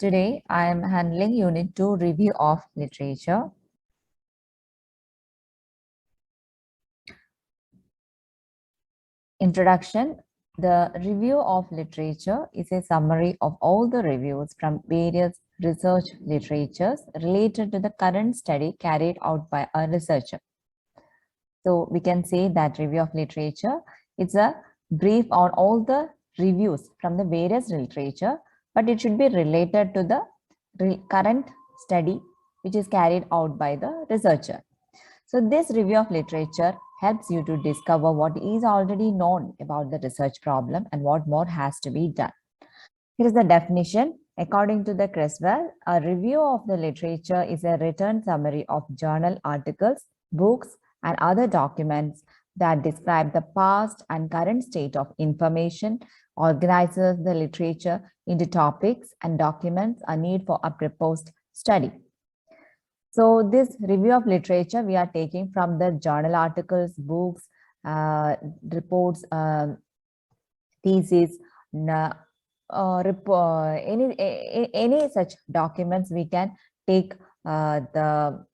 Today I am handling Unit 2 Review of Literature. Introduction. The review of literature is a summary of all the reviews from various research literatures related to the current study carried out by a researcher. So we can say that review of literature is a brief on all the reviews from the various literature, but it should be related to the current study which is carried out by the researcher. So this review of literature helps you to discover what is already known about the research problem and what more has to be done. Here is the definition. According to the Creswell, a review of the literature is a written summary of journal articles, books, and other documents that describe the past and current state of information, organizes the literature into topics and documents a need for a proposed study. So this review of literature we are taking from the journal articles, books, reports, theses, any such documents we can take the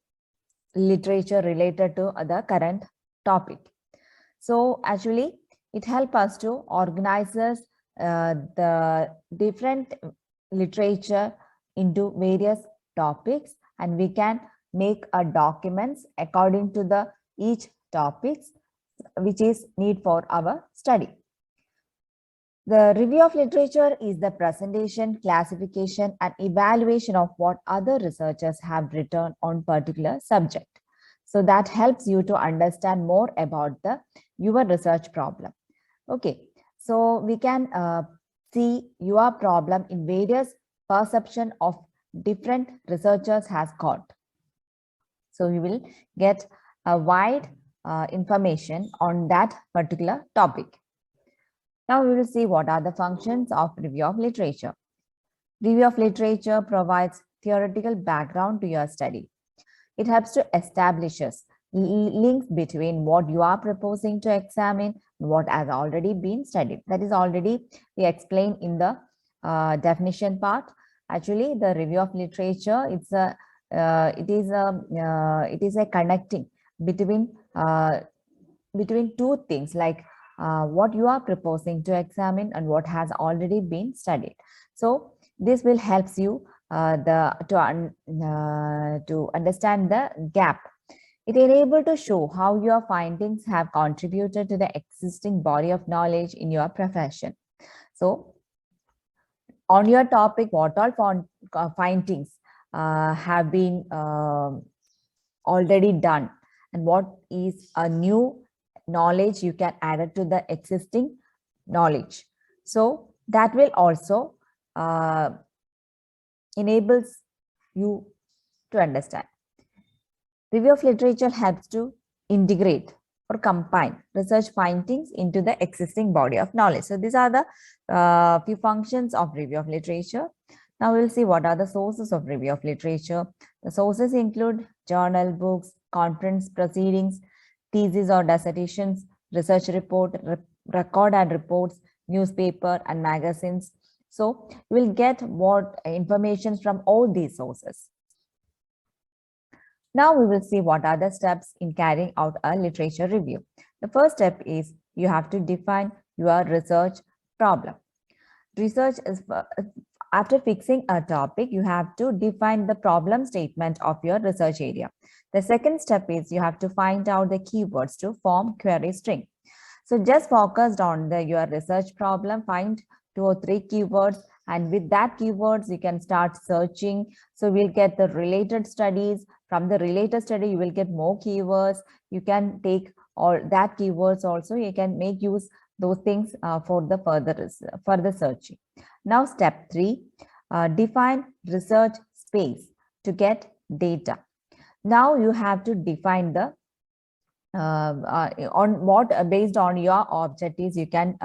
literature related to the current topic. So actually it helps us to organize the different literature into various topics, and we can make a documents according to the each topics which is need for our study. The review of literature is the presentation, classification, and evaluation of what other researchers have written on particular subject. So that helps you to understand more about your research problem. Okay, so we can see your problem in various perception of different researchers has got. So you will get a wide information on that particular topic. Now we will see what are the functions of review of literature. Review of literature provides theoretical background to your study. It helps to establish links between what you are proposing to examine and what has already been studied. That is already we explained in the definition part. Actually, the review of literature it is a connecting between two things, like what you are proposing to examine and what has already been studied. So this will helps you to understand the gap. It enables to show how your findings have contributed to the existing body of knowledge in your profession. So on your topic, what all findings have been already done, and what is a new knowledge you can add it to the existing knowledge. So that will also enables you to understand. Review of literature helps to integrate or combine research findings into the existing body of knowledge. So these are the few functions of review of literature. Now we'll see what are the sources of review of literature. The sources include journal, books, conference proceedings, theses or dissertations, research report, record and reports, newspaper and magazines. So you will get what information from all these sources. Now we will see what are the steps in carrying out a literature review. The first step is you have to define your research problem. Research is after fixing a topic, you have to define the problem statement of your research area. The second step is you have to find out the keywords to form query string. So just focused on your research problem, find 2 or 3 keywords, and with that keywords you can start searching. So we'll get the related studies. From the related study, you will get more keywords. You can take all that keywords also. You can make use those things for the further searching. Now step 3, define research space to get data. Now you have to define the on what based on your objectives you can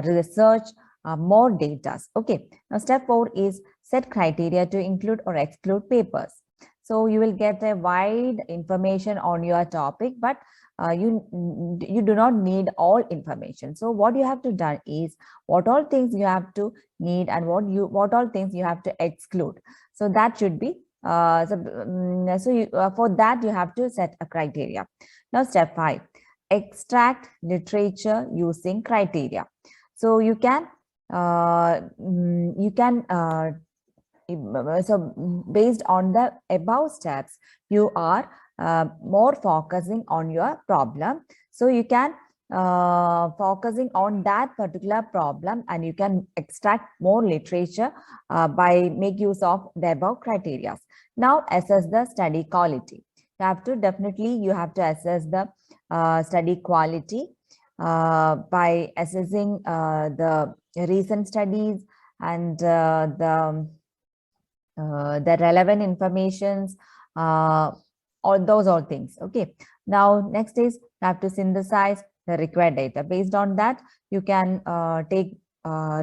research more data. Okay. Now step 4 is set criteria to include or exclude papers. So you will get a wide information on your topic, but you do not need all information. So what you have to do is what all things you have to need and what all things you have to exclude. So that should be for that you have to set a criteria. Now step 5, extract literature using criteria. So you can based on the above steps, you are more focusing on your problem. So you can focusing on that particular problem, and you can extract more literature by make use of the above criteria. Now assess the study quality. You have to assess the study quality by assessing the recent studies and the relevant informations, all things. Okay. Now, next is you have to synthesize the required data. Based on that, you can take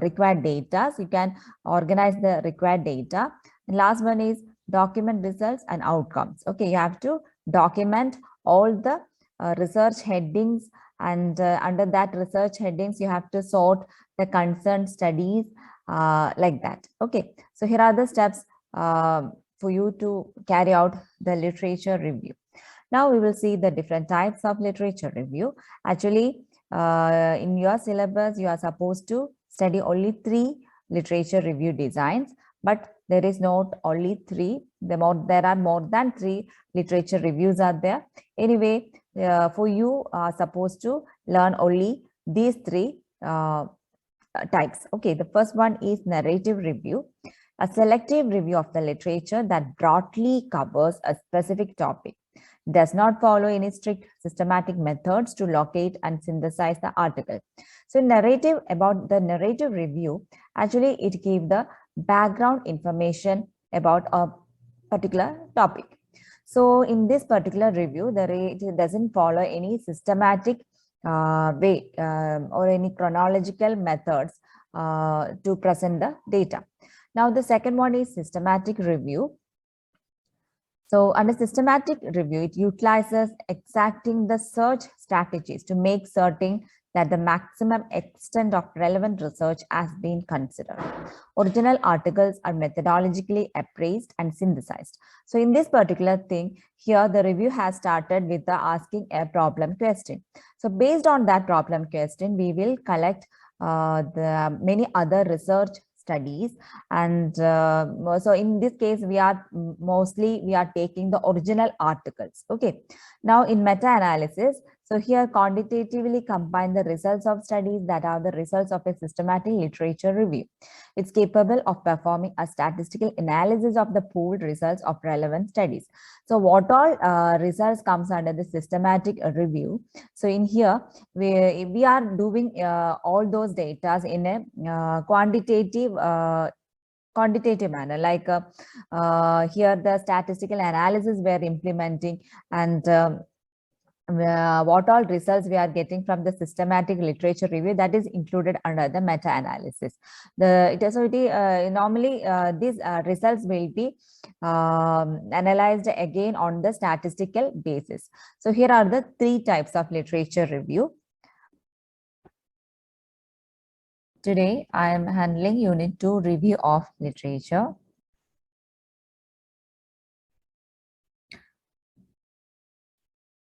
required data. So you can organize the required data. And last one is document results and outcomes. Okay, you have to document all the research headings, and under that research headings, you have to sort the concerned studies like that. Okay, so here are the steps for you to carry out the literature review. Now we will see the different types of literature review. Actually, in your syllabus, you are supposed to study only 3 literature review designs, but there is not only 3. There are more than 3 literature reviews are there. Anyway, for you are supposed to learn only these 3 types. Okay, the first one is narrative review, a selective review of the literature that broadly covers a specific topic, does not follow any strict systematic methods to locate and synthesize the article. So about the narrative review, actually it gives the background information about a particular topic. So in this particular review, it doesn't follow any systematic way or any chronological methods to present the data. Now the second one is systematic review. So under systematic review, it utilizes exacting the search strategies to make certain that the maximum extent of relevant research has been considered. Original articles are methodologically appraised and synthesized. So in this particular thing, here the review has started with the asking a problem question. So based on that problem question, we will collect the many other research studies, and so in this case we are taking the original articles. Okay, now in meta-analysis, so here quantitatively combine the results of studies that are the results of a systematic literature review. It's capable of performing a statistical analysis of the pooled results of relevant studies. So what all results comes under the systematic review? So in here we are doing all those data in a quantitative manner, like here the statistical analysis we are implementing, and what all results we are getting from the systematic literature review, that is included under the meta-analysis. Normally these results will be analyzed again on the statistical basis. So here are the 3 types of literature review. Today I am handling Unit 2, review of literature.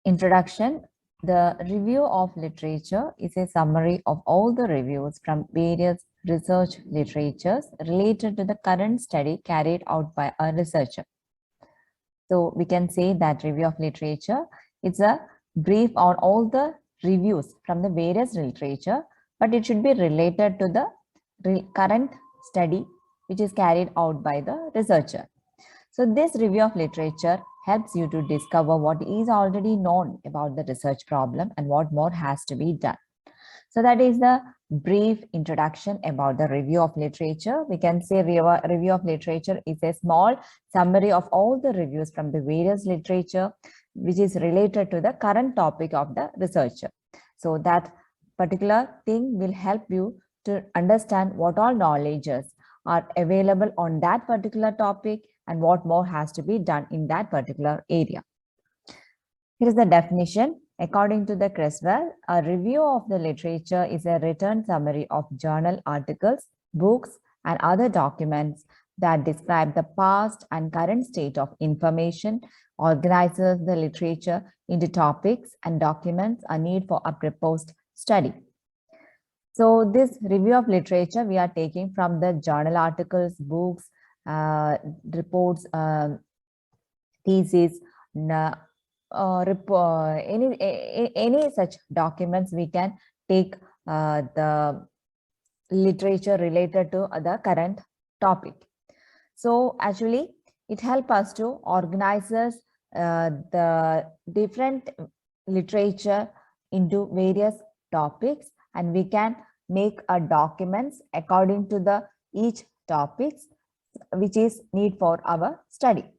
Introduction. The review of literature is a summary of all the reviews from various research literatures related to the current study carried out by a researcher. So we can say that review of literature is a brief on all the reviews from the various literature, but it should be related to the current study which is carried out by the researcher. So this review of literature helps you to discover what is already known about the research problem and what more has to be done. So that is the brief introduction about the review of literature. We can say review of literature is a small summary of all the reviews from the various literature which is related to the current topic of the researcher. So that particular thing will help you to understand what all knowledges are available on that particular topic and what more has to be done in that particular area. Here is the definition. According to the Creswell, a review of the literature is a written summary of journal articles, books, and other documents that describe the past and current state of information, organizes the literature into topics, and documents a need for a proposed study. So this review of literature we are taking from the journal articles, books, reports, thesis, any such documents we can take the literature related to the current topic. So actually it helps us to organize the different literature into various topics, and we can make a documents according to the each topics which is need for our study.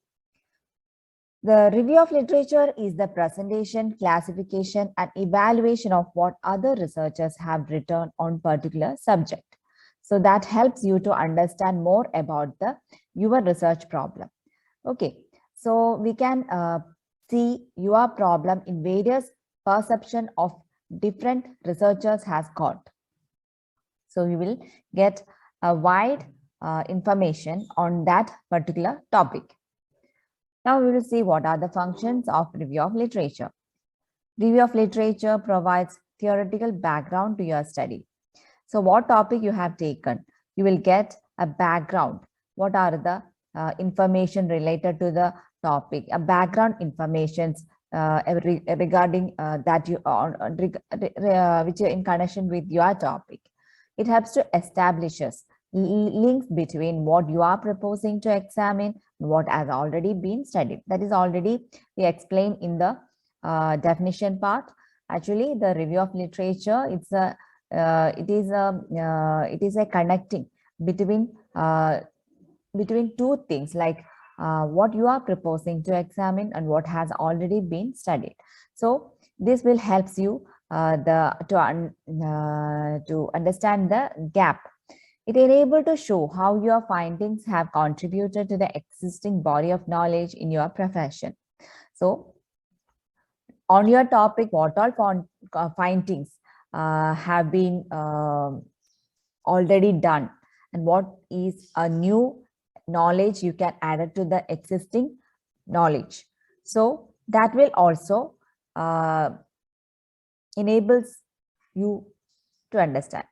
The review of literature is the presentation, classification, and evaluation of what other researchers have written on particular subject. So that helps you to understand more about your research problem. Okay, so we can see your problem in various perception of different researchers has got. So you will get a wide information on that particular topic. Now we will see what are the functions of review of literature. Review of literature provides theoretical background to your study. So what topic you have taken, you will get a background. What are the information related to the topic, a background informations regarding that you which are in connection with your topic. It helps to establish links between what you are proposing to examine and what has already been studied. That is already we explained in the definition part. Actually, the review of literature, it is a connecting between two things, like what you are proposing to examine and what has already been studied. So this will helps you to understand the gap. It enables to show how your findings have contributed to the existing body of knowledge in your profession. So on your topic, what all findings have been already done, and what is a new knowledge you can add it to the existing knowledge. So that will also enables you to understand.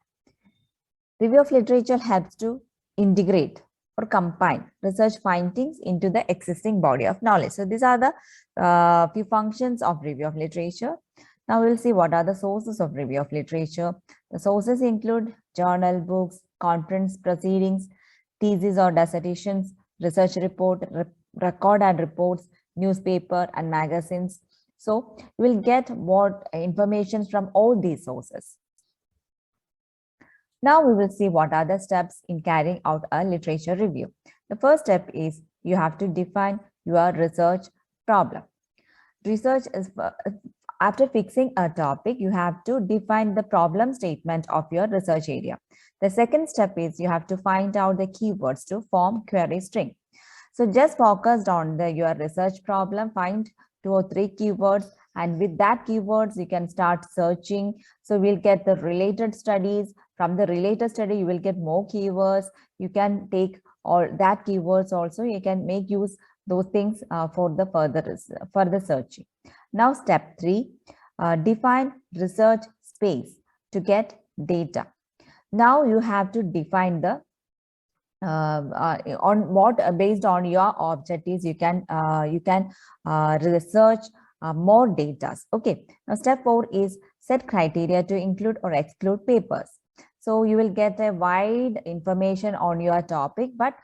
Review of literature helps to integrate or combine research findings into the existing body of knowledge. So these are the few functions of review of literature. Now we'll see what are the sources of review of literature. The sources include journal, books, conference proceedings, theses or dissertations, research report, record and reports, newspaper and magazines. So you will get what information from all these sources. Now we will see what are the steps in carrying out a literature review. The first step is you have to define your research problem. Research is after fixing a topic, you have to define the problem statement of your research area. The second step is you have to find out the keywords to form query string. So just focused on your research problem, find 2 or 3 keywords, and with that keywords you can start searching. So we'll get the related studies. From the related study you will get more keywords. You can take all that keywords also. You can make use those things for the further searching. Now step 3, define research space to get data. Now you have to define the on what based on your objectives you can research more data. Okay, now step 4 is set criteria to include or exclude papers. So you will get a wide information on your topic, but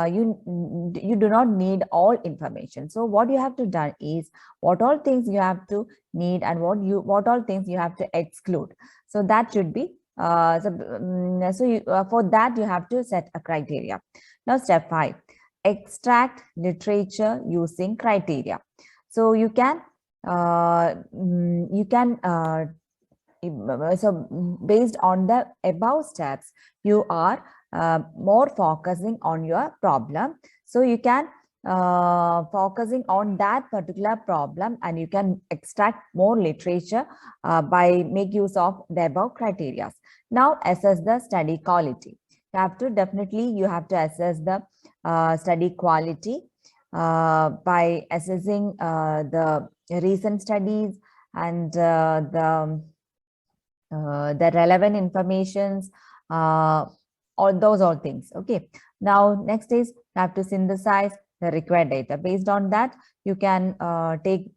you do not need all information. So what you have to do is what all things you have to need and what all things you have to exclude. So that should be for that you have to set a criteria. Now step 5, extract literature using criteria. So you can so based on the above steps, you are more focusing on your problem. So you can focusing on that particular problem, and you can extract more literature by make use of the above criteria. Now assess the study quality. You have to assess the study quality by assessing the recent studies and the relevant informations, all things. Okay. Now next is you have to synthesize the required data. Based on that, you can take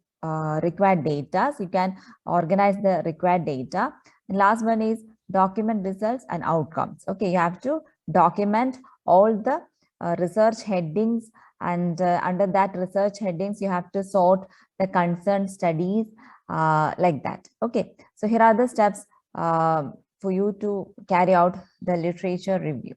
required data. So you can organize the required data. And last one is document results and outcomes. Okay, you have to document all the research headings, and under that research headings, you have to sort the concerned studies like that. Okay, so here are the steps for you to carry out the literature review.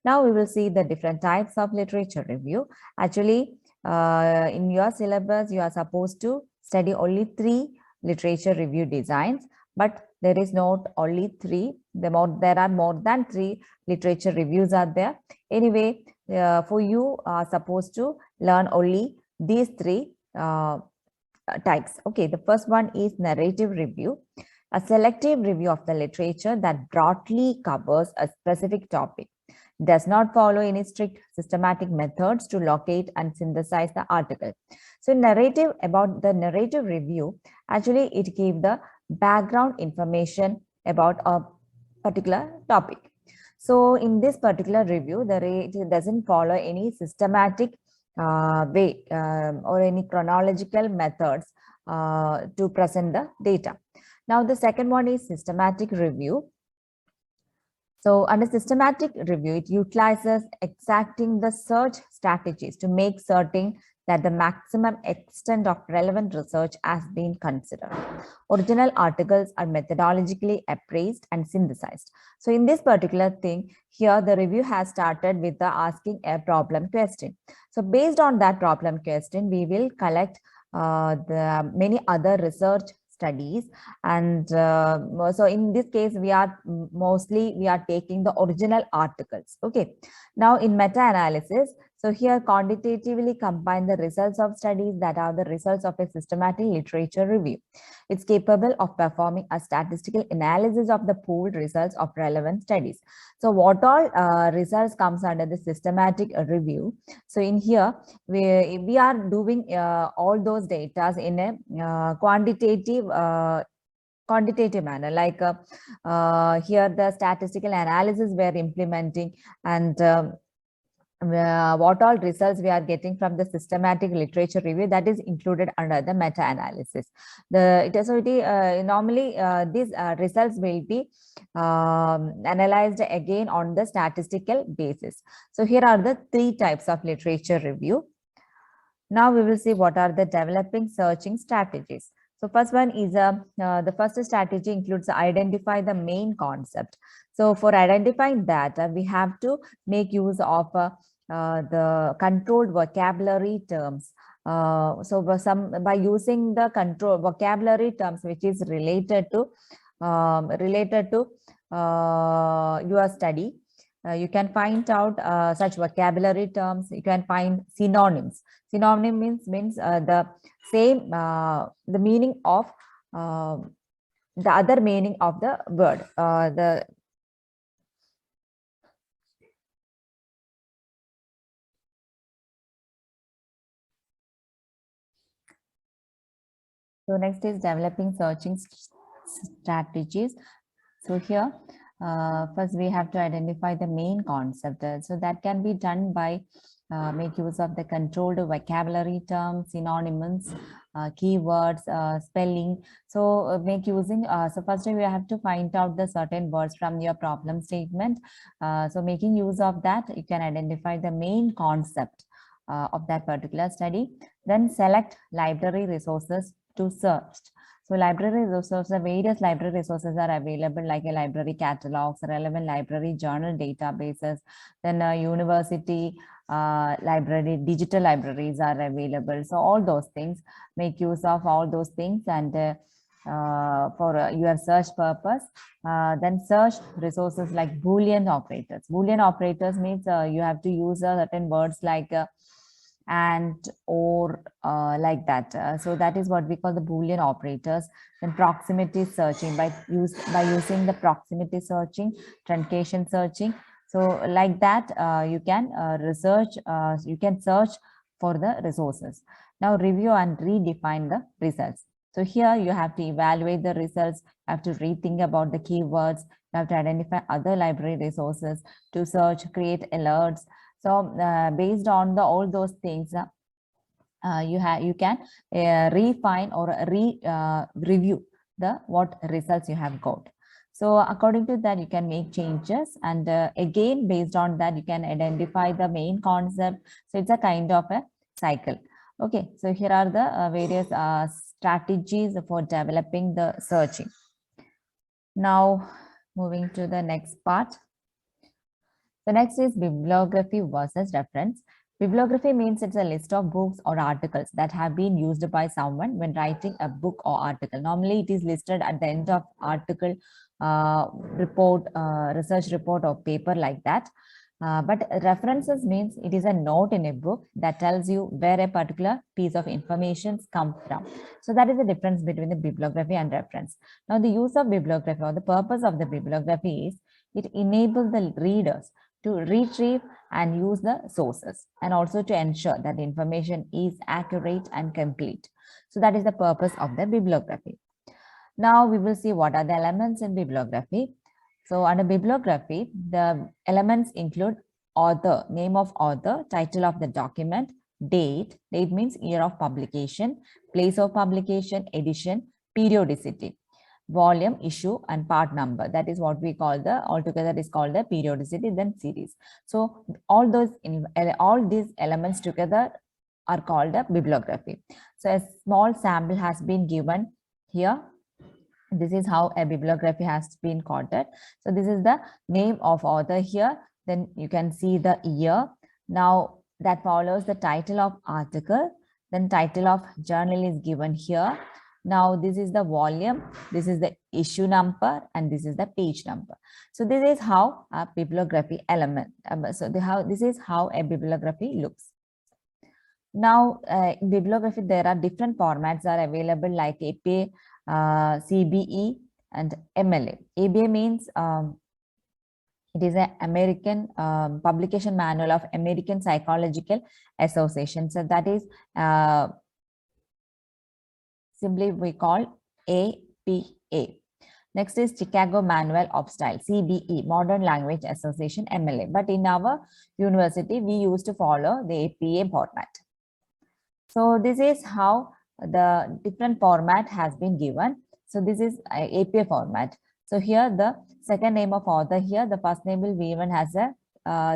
Now we will see the different types of literature review. Actually, in your syllabus, you are supposed to study only 3 literature review designs, but there is not only 3. There are more than 3 literature reviews are there. Anyway, for you are supposed to learn only these 3 types. Okay, the first one is narrative review, a selective review of the literature that broadly covers a specific topic, does not follow any strict systematic methods to locate and synthesize the article. So about the narrative review, actually it gives the background information about a particular topic. So in this particular review, it doesn't follow any systematic way or any chronological methods to present the data. Now the second one is systematic review. So under systematic review, it utilizes exacting the search strategies to make certain that the maximum extent of relevant research has been considered. Original articles are methodologically appraised and synthesized. So in this particular thing, here the review has started with the asking a problem question. So based on that problem question, we will collect the many other research studies, and so in this case we are taking the original articles. Okay, now in meta-analysis, so here quantitatively combine the results of studies that are the results of a systematic literature review. It's capable of performing a statistical analysis of the pooled results of relevant studies. So what all results comes under the systematic review? So in here we are doing all those data in a quantitative manner, like here the statistical analysis we are implementing, and what all results we are getting from the systematic literature review, that is included under the meta-analysis. Normally these results will be analyzed again on the statistical basis. So here are the 3 types of literature review. Now we will see what are the developing searching strategies. So first one is the first strategy includes identify the main concept. So for identifying that, we have to make use of the controlled vocabulary terms. So by using the controlled vocabulary terms which is related to your study, you can find out such vocabulary terms. You can find synonyms. Synonym means the same the meaning of the other meaning of the word. So next is developing searching strategies. So here, first we have to identify the main concept. So that can be done by make use of the controlled vocabulary terms, synonyms, keywords, spelling. So make using, so first we have to find out the certain words from your problem statement. So making use of that, you can identify the main concept of that particular study. Then select library resources to search. So library resources, various library resources are available, like a library catalogs, relevant library journal databases, then university library, digital libraries are available. So all those things, make use of all those things, and for your search purpose. Then search resources like Boolean operators. Boolean operators means you have to use certain words like and or like that. So that is what we call the Boolean operators. Then proximity searching by using the proximity searching, truncation searching. So like that, you can you can search for the resources. Now review and redefine the results. So here you have to evaluate the results, you have to rethink about the keywords, you have to identify other library resources to search, create alerts. So based on all those things, you can refine or review the what results you have got. So according to that, you can make changes, and again based on that, you can identify the main concept. So it's a kind of a cycle. Okay, so here are the various strategies for developing the searching. Now moving to the next part. The next is bibliography versus reference. Bibliography means it's a list of books or articles that have been used by someone when writing a book or article. Normally, it is listed at the end of article, report, research report or paper like that. But references means it is a note in a book that tells you where a particular piece of information comes from. So that is the difference between the bibliography and reference. Now, the use of bibliography or the purpose of the bibliography is it enables the readers to retrieve and use the sources, and also to ensure that the information is accurate and complete. So that is the purpose of the bibliography. Now we will see what are the elements in bibliography. So under bibliography, the elements include author, name of author, title of the document, date means year of publication, place of publication, edition, periodicity, volume, issue, and part number. That is what we call the altogether is called the periodicity, then series. So all these elements together are called a bibliography. So a small sample has been given here. This is how a bibliography has been quoted. So this is the name of author here. Then you can see the year. Now that follows the title of article. Then title of journal is given here. Now this is the volume, this is the issue number, and this is the page number. So this is how a bibliography element. This is how a bibliography looks. Now in bibliography, there are different formats are available like APA, CBE, and MLA. ABA means it is an American publication manual of American Psychological Association. So that is simply we call APA. Next is Chicago Manual of Style, CBE, Modern Language Association, MLA. But in our university, we used to follow the APA format. So this is how the different format has been given. So this is APA format. So here the second name of author here, the first name will be even has a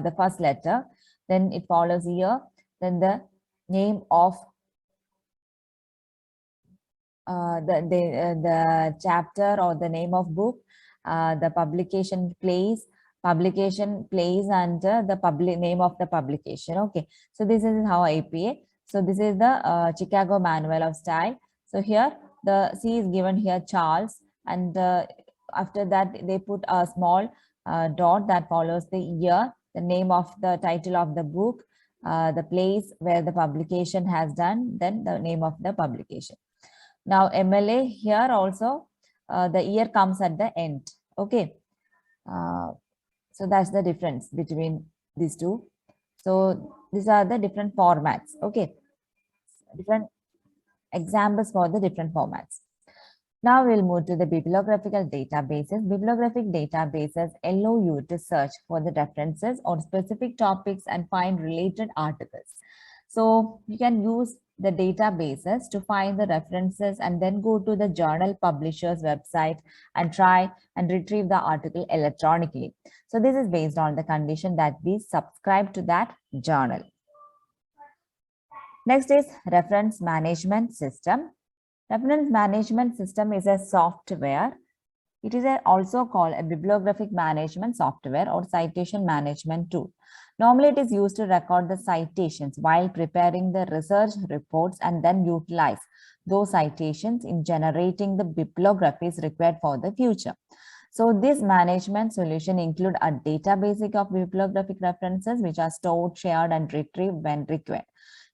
the first letter. Then it follows here. Then the name of the chapter or the name of book, the publication place, and the public name of the publication. Okay, so this is how APA. So this is the Chicago Manual of Style. So here the C is given here Charles, and after that they put a small dot that follows the year, the name of the title of the book, the place where the publication has done, then the name of the publication. Now MLA here also the year comes at the end. Okay, so that's the difference between these two. So these are the different formats. Okay, different examples for the different formats. Now we'll move to the bibliographical databases. Bibliographic databases allow you to search for the references on specific topics and find related articles. So you can use the databases to find the references and then go to the journal publisher's website and try and retrieve the article electronically. So this is based on the condition that we subscribe to that journal. Next is reference management system. Reference management system is a software. It is also called a bibliographic management software or citation management tool. Normally, it is used to record the citations while preparing the research reports and then utilize those citations in generating the bibliographies required for the future. So this management solution include a database of bibliographic references which are stored, shared, and retrieved when required.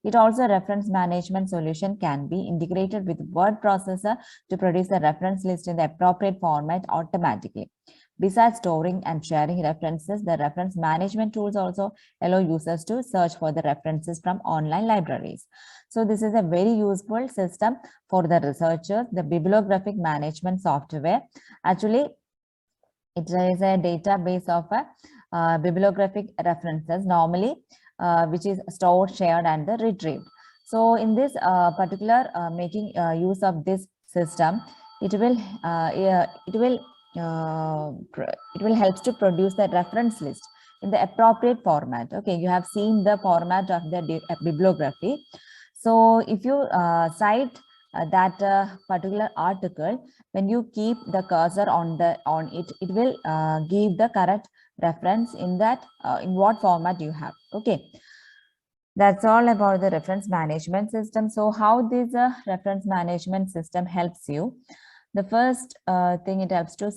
It also reference management solution can be integrated with word processor to produce a reference list in the appropriate format automatically. Besides storing and sharing references, the reference management tools also allow users to search for the references from online libraries. So this is a very useful system for the researchers. The bibliographic management software, actually, it is a database of bibliographic references normally, which is stored, shared, and retrieved. So in this particular making use of this system, it will help to produce the reference list in the appropriate format. Okay, you have seen the format of the bibliography. So if you cite that particular article, when you keep the cursor on it, it will give the correct reference in that in what format you have. Okay, that's all about the reference management system. So how this reference management system helps you? The first thing it helps to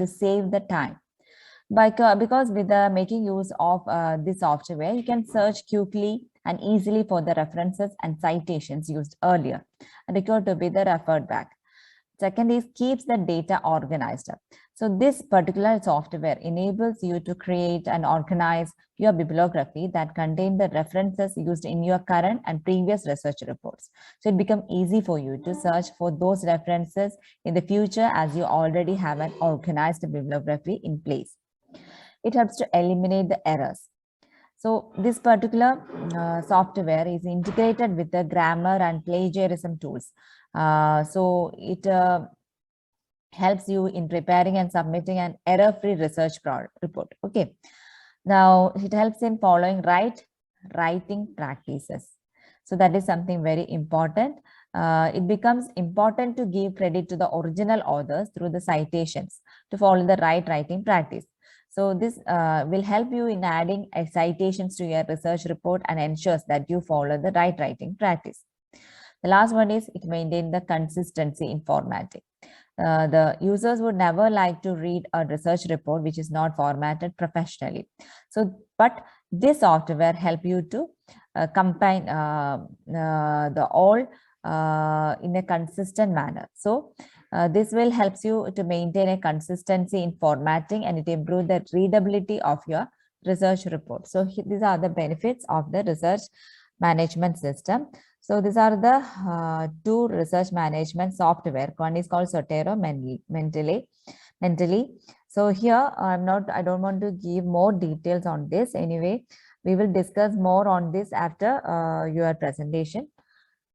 save the time. Because with the making use of this software, you can search quickly and easily for the references and citations used earlier and required to be the referred back. Second is keeps the data organized. So this particular software enables you to create and organize your bibliography that contain the references used in your current and previous research reports. So it becomes easy for you to search for those references in the future as you already have an organized bibliography in place. It helps to eliminate the errors. So this particular software is integrated with the grammar and plagiarism tools. So it helps you in preparing and submitting an error-free research report. Okay. Now it helps in following writing practices. So that is something very important. It becomes important to give credit to the original authors through the citations to follow the right writing practice. So this will help you in adding citations to your research report and ensures that you follow the right writing practice. The last one is it maintains the consistency in formatting. The users would never like to read a research report which is not formatted professionally. So, but this software help you to combine the all in a consistent manner. So, this will helps you to maintain a consistency in formatting and it improve the readability of your research report. So, these are the benefits of the research management system. So these are the two research management software. One is called Zotero Mentaley. So here I don't want to give more details on this. Anyway, we will discuss more on this after your presentation.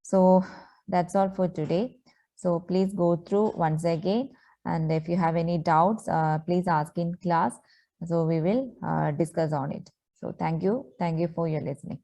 So that's all for today. So please go through once again. And if you have any doubts, please ask in class. So we will discuss on it. So thank you. Thank you for your listening.